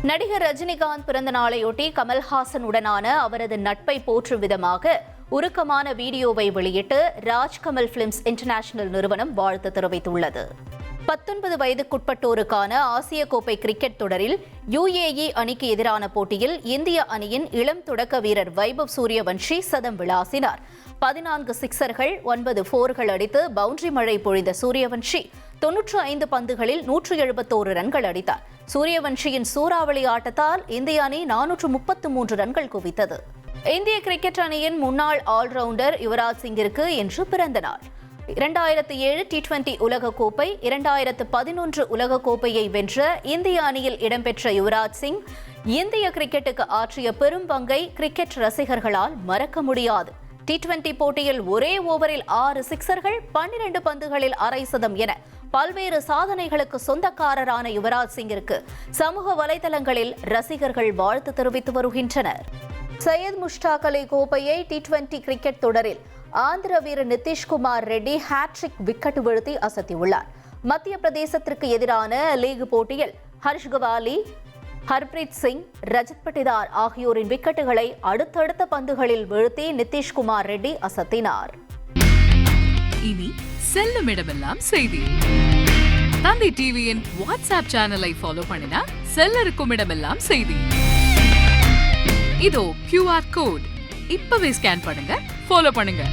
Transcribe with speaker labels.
Speaker 1: நடிகர் ரஜினிகாந்த் பிறந்த நாளையொட்டி கமல்ஹாசனுடனான அவரது நட்பை போற்றும் விதமாக உருக்கமான வீடியோவை வெளியிட்டு ராஜ்கமல் பிலிம்ஸ் இன்டர்நேஷனல் நிறுவனம் வாழ்த்து தெரிவித்துள்ளது. 19 வயதுக்குட்பட்டோருக்கான ஆசிய கோப்பை கிரிக்கெட் தொடரில் UAE அணிக்கு எதிரான போட்டியில் இந்திய அணியின் இளம் தொடக்க வீரர் வைபவ் சூரியவன்ஷி சதம் விளாசினார். 14 சிக்சர்கள் 9 4கள் அடித்து பவுண்டரி மழை பொழிந்த சூரியவன்ஷி 95 பந்துகளில் 171 ரன்கள் அடித்தார். சூரியவன்ஷியின் சூறாவளி ஆட்டத்தால் இந்திய அணி 433 ரன்கள் குவித்தது. இந்திய கிரிக்கெட் அணியின் முன்னாள் ஆல்ரவுண்டர் யுவராஜ் சிங்கிற்கு இன்று பிறந்த நாள். 2007 T20 உலகக்கோப்பை, 2011 உலகக்கோப்பையை வென்ற இந்திய அணியில் இடம்பெற்ற யுவராஜ் சிங் இந்திய கிரிக்கெட்டுக்கு ஆற்றிய பெரும் பங்கை கிரிக்கெட் ரசிகர்களால் மறக்க முடியாது. T20 போட்டியில் ஒரே ஓவரில் 6 சிக்சர்கள், 12 பந்துகளில் அரை சதம் என பல்வேறு சாதனைகளுக்கு சொந்தக்காரரான யுவராஜ் சிங்கிற்கு சமூக வலைதளங்களில் ரசிகர்கள் வாழ்த்து தெரிவித்து வருகின்றனர். சையத் முஷ்டாக் அலி கோப்பையை T20 கிரிக்கெட் தொடரில் ஆந்திர வீரர் நிதிஷ்குமார் ரெட்டி ஹேட்ரிக் விக்கெட் வீழ்த்தி அசத்தியுள்ளார். மத்திய பிரதேசத்திற்கு எதிரான லீக் போட்டியில் ஹர்ஷ் கவாலி, ஹர்ப்ரீத் சிங், ரஜத் பட்டிதார் ஆகியோரின் விக்கெட்டுகளை அடுத்தடுத்த பந்துகளில் வீழ்த்தி நிதிஷ்குமார் ரெட்டி அசத்தினார்.
Speaker 2: இனி செல்லும் இடமெல்லாம் செய்தி. தந்தை டிவியின் வாட்ஸ்அப் சேனலை ஃபாலோ பண்ணினா செல்ல இருக்கும் இடமெல்லாம் செய்தி. இதோ QR கோட் இப்பவே ஸ்கேன் பண்ணுங்க, ஃபாலோ பண்ணுங்க.